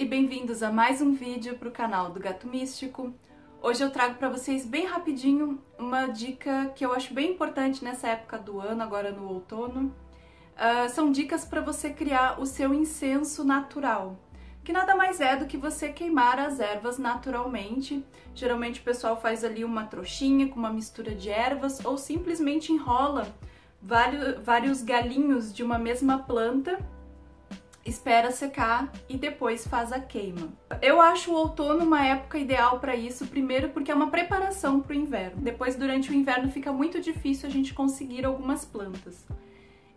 e bem-vindos a mais um vídeo para o canal do Gato Místico. Hoje eu trago para vocês bem rapidinho uma dica que eu acho bem importante nessa época do ano, agora no outono. São dicas para você criar o seu incenso natural, que nada mais é do que você queimar as ervas naturalmente. Geralmente o pessoal faz ali uma trouxinha com uma mistura de ervas ou simplesmente enrola vários galinhos de uma mesma planta, espera secar e depois faz a queima. Eu acho o outono uma época ideal para isso, primeiro porque é uma preparação para o inverno. Depois, durante o inverno, fica muito difícil a gente conseguir algumas plantas.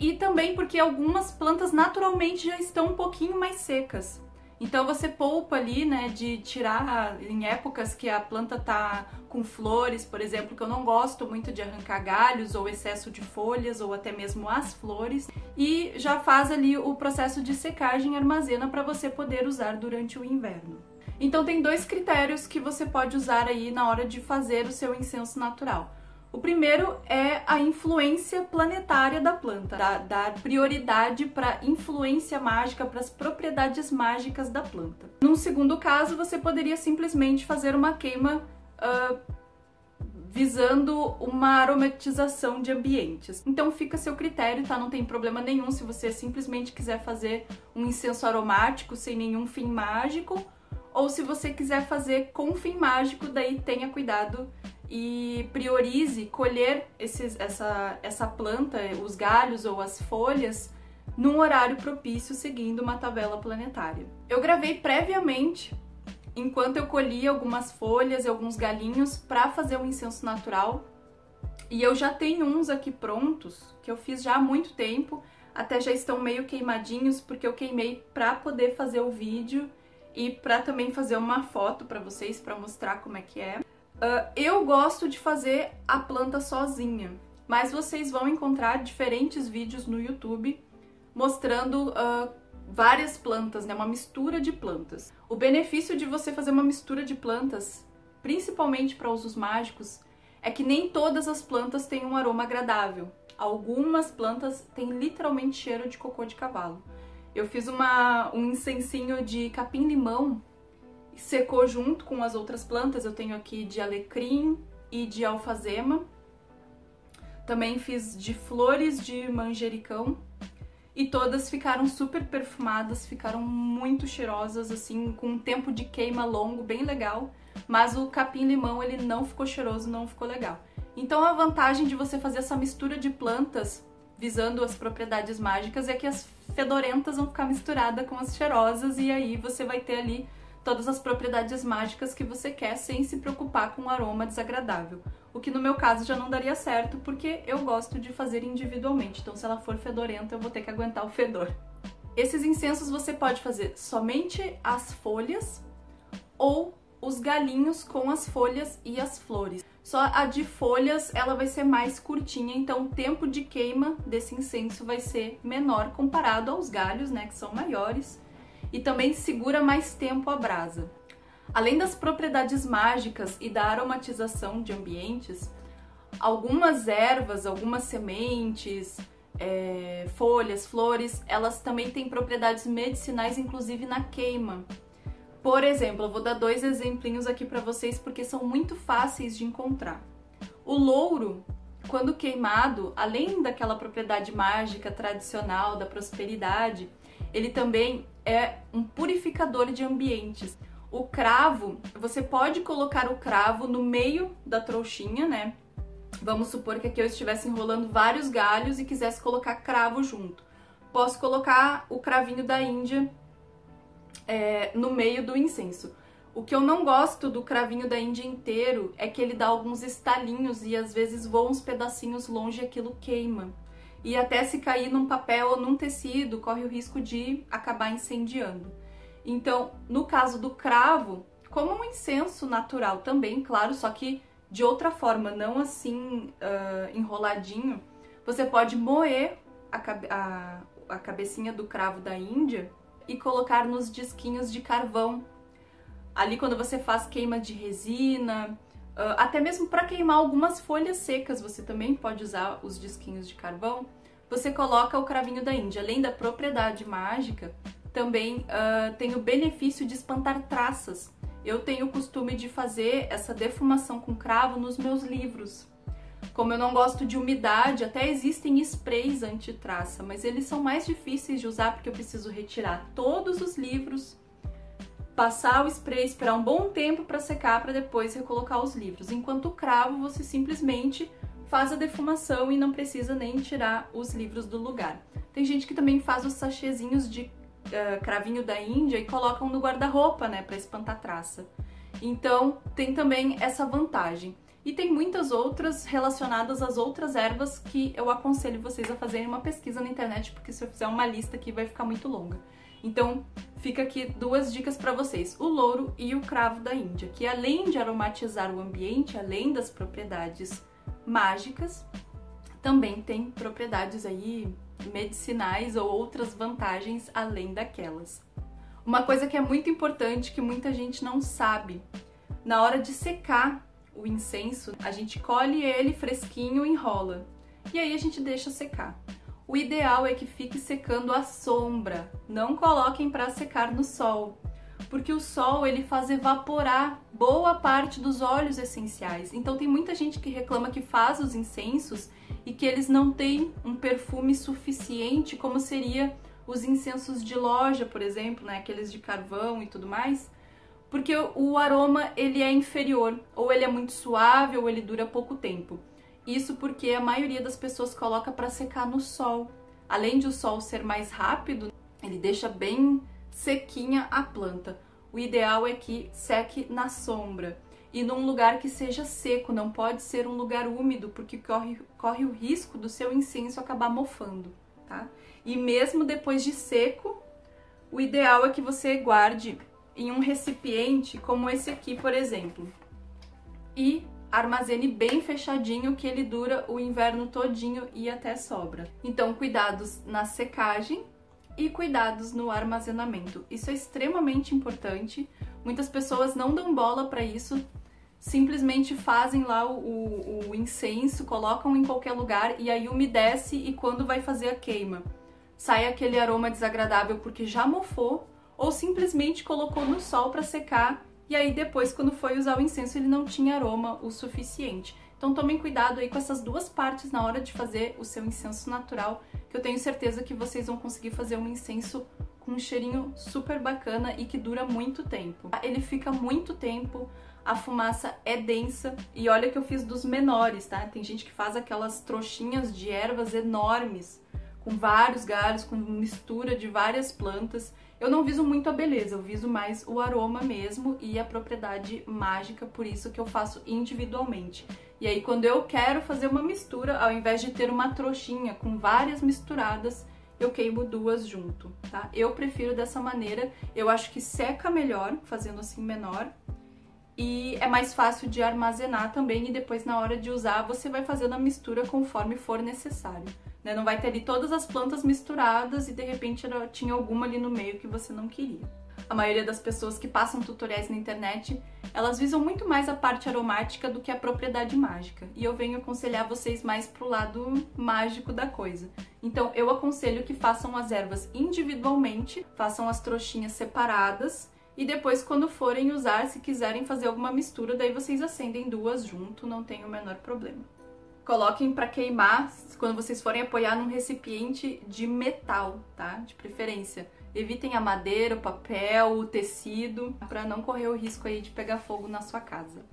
E também porque algumas plantas naturalmente já estão um pouquinho mais secas. Então você poupa ali, né, de tirar em épocas que a planta tá com flores, por exemplo, que eu não gosto muito de arrancar galhos ou excesso de folhas ou até mesmo as flores, e já faz ali o processo de secagem e armazena para você poder usar durante o inverno. Então tem dois critérios que você pode usar aí na hora de fazer o seu incenso natural. O primeiro é a influência planetária da planta, dar prioridade para a influência mágica, para as propriedades mágicas da planta. Num segundo caso, você poderia simplesmente fazer uma queima visando uma aromatização de ambientes. Então fica a seu critério, tá? Não tem problema nenhum se você simplesmente quiser fazer um incenso aromático sem nenhum fim mágico, ou se você quiser fazer com fim mágico, daí tenha cuidado e priorize colher essa planta, os galhos ou as folhas, num horário propício, seguindo uma tabela planetária. Eu gravei previamente, enquanto eu colhia algumas folhas e alguns galinhos para fazer um incenso natural, e eu já tenho uns aqui prontos, que eu fiz já há muito tempo, até já estão meio queimadinhos, porque eu queimei para poder fazer o vídeo e para também fazer uma foto para vocês, para mostrar como é que é. Eu gosto de fazer a planta sozinha, mas vocês vão encontrar diferentes vídeos no YouTube mostrando várias plantas, né? Uma mistura de plantas. O benefício de você fazer uma mistura de plantas, principalmente para usos mágicos, é que nem todas as plantas têm um aroma agradável. Algumas plantas têm literalmente cheiro de cocô de cavalo. Eu fiz um incensinho de capim-limão, secou junto com as outras plantas. Eu tenho aqui de alecrim e de alfazema. Também fiz de flores de manjericão. E todas ficaram super perfumadas, ficaram muito cheirosas, assim, com um tempo de queima longo, bem legal. Mas o capim-limão, ele não ficou cheiroso, não ficou legal. Então a vantagem de você fazer essa mistura de plantas, visando as propriedades mágicas, é que as fedorentas vão ficar misturadas com as cheirosas, e aí você vai ter ali todas as propriedades mágicas que você quer, sem se preocupar com um aroma desagradável. O que no meu caso já não daria certo, porque eu gosto de fazer individualmente, então se ela for fedorenta eu vou ter que aguentar o fedor. Esses incensos você pode fazer somente as folhas ou os galinhos com as folhas e as flores. Só a de folhas ela vai ser mais curtinha, então o tempo de queima desse incenso vai ser menor comparado aos galhos, né, que são maiores. E também segura mais tempo a brasa. Além das propriedades mágicas e da aromatização de ambientes, algumas ervas, algumas sementes, folhas, flores, elas também têm propriedades medicinais, inclusive na queima. Por exemplo, eu vou dar dois exemplinhos aqui para vocês porque são muito fáceis de encontrar. O louro, quando queimado, além daquela propriedade mágica tradicional da prosperidade, ele também é um purificador de ambientes. O cravo, você pode colocar o cravo no meio da trouxinha, né? Vamos supor que aqui eu estivesse enrolando vários galhos e quisesse colocar cravo junto. Posso colocar o cravinho da Índia no meio do incenso. O que eu não gosto do cravinho da Índia inteiro é que ele dá alguns estalinhos e às vezes voam uns pedacinhos longe e aquilo queima. E até se cair num papel ou num tecido, corre o risco de acabar incendiando. Então, no caso do cravo, como um incenso natural também, claro, só que de outra forma, não assim enroladinho, você pode moer a cabecinha do cravo da Índia e colocar nos disquinhos de carvão. Ali quando você faz queima de resina, até mesmo para queimar algumas folhas secas, você também pode usar os disquinhos de carvão. Você coloca o cravinho da Índia. Além da propriedade mágica, também tem o benefício de espantar traças. Eu tenho o costume de fazer essa defumação com cravo nos meus livros. Como eu não gosto de umidade, até existem sprays anti-traça, mas eles são mais difíceis de usar porque eu preciso retirar todos os livros, passar o spray, esperar um bom tempo para secar para depois recolocar os livros. Enquanto o cravo, você simplesmente faz a defumação e não precisa nem tirar os livros do lugar. Tem gente que também faz os sachêzinhos de cravinho da Índia e colocam no guarda-roupa, né, para espantar traça. Então, tem também essa vantagem. E tem muitas outras relacionadas às outras ervas que eu aconselho vocês a fazerem uma pesquisa na internet, porque se eu fizer uma lista aqui vai ficar muito longa. Então, fica aqui duas dicas para vocês, o louro e o cravo da Índia, que além de aromatizar o ambiente, além das propriedades mágicas, também tem propriedades aí medicinais ou outras vantagens além daquelas. Uma coisa que é muito importante, que muita gente não sabe, na hora de secar o incenso, a gente colhe ele fresquinho e enrola, e aí a gente deixa secar. O ideal é que fique secando à sombra, não coloquem para secar no sol, porque o sol ele faz evaporar boa parte dos óleos essenciais. Então tem muita gente que reclama que faz os incensos e que eles não têm um perfume suficiente, como seria os incensos de loja, por exemplo, né, aqueles de carvão e tudo mais, porque o aroma ele é inferior, ou ele é muito suave, ou ele dura pouco tempo. Isso porque a maioria das pessoas coloca para secar no sol. Além de o sol ser mais rápido, ele deixa bem sequinha a planta. O ideal é que seque na sombra e num lugar que seja seco, não pode ser um lugar úmido, porque corre o risco do seu incenso acabar mofando, tá? E mesmo depois de seco, o ideal é que você guarde em um recipiente como esse aqui, por exemplo, e armazene bem fechadinho, que ele dura o inverno todinho e até sobra. Então, cuidados na secagem e cuidados no armazenamento. Isso é extremamente importante. Muitas pessoas não dão bola para isso, simplesmente fazem lá o incenso, colocam em qualquer lugar e aí umedece, e quando vai fazer a queima, sai aquele aroma desagradável porque já mofou, ou simplesmente colocou no sol para secar, e aí depois, quando foi usar o incenso, ele não tinha aroma o suficiente. Então tomem cuidado aí com essas duas partes na hora de fazer o seu incenso natural, que eu tenho certeza que vocês vão conseguir fazer um incenso com um cheirinho super bacana e que dura muito tempo. Ele fica muito tempo, a fumaça é densa, e olha que eu fiz dos menores, tá? Tem gente que faz aquelas trouxinhas de ervas enormes, com vários galhos, com mistura de várias plantas. Eu não viso muito a beleza, eu viso mais o aroma mesmo e a propriedade mágica, por isso que eu faço individualmente. E aí quando eu quero fazer uma mistura, ao invés de ter uma trouxinha com várias misturadas, eu queimo duas junto, tá? Eu prefiro dessa maneira, eu acho que seca melhor, fazendo assim menor, e é mais fácil de armazenar também, e depois na hora de usar você vai fazendo a mistura conforme for necessário. Né? Não vai ter ali todas as plantas misturadas e de repente tinha alguma ali no meio que você não queria. A maioria das pessoas que passam tutoriais na internet, elas visam muito mais a parte aromática do que a propriedade mágica. E eu venho aconselhar vocês mais pro lado mágico da coisa. Então eu aconselho que façam as ervas individualmente, façam as trouxinhas separadas, e depois quando forem usar, se quiserem fazer alguma mistura, daí vocês acendem duas junto, não tem o menor problema. Coloquem para queimar quando vocês forem apoiar num recipiente de metal, tá? De preferência. Evitem a madeira, o papel, o tecido, para não correr o risco aí de pegar fogo na sua casa.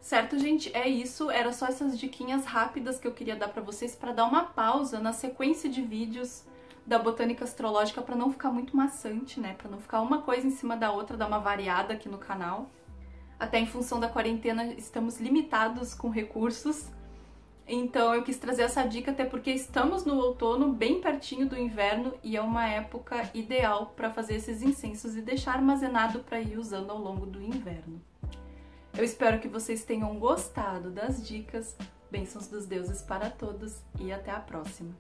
Certo, gente? É isso. Era só essas diquinhas rápidas que eu queria dar pra vocês para dar uma pausa na sequência de vídeos da botânica astrológica para não ficar muito maçante, né? Para não ficar uma coisa em cima da outra, dar uma variada aqui no canal. Até em função da quarentena estamos limitados com recursos. Então eu quis trazer essa dica até porque estamos no outono, bem pertinho do inverno, e é uma época ideal para fazer esses incensos e deixar armazenado para ir usando ao longo do inverno. Eu espero que vocês tenham gostado das dicas. Bênçãos dos deuses para todos e até a próxima!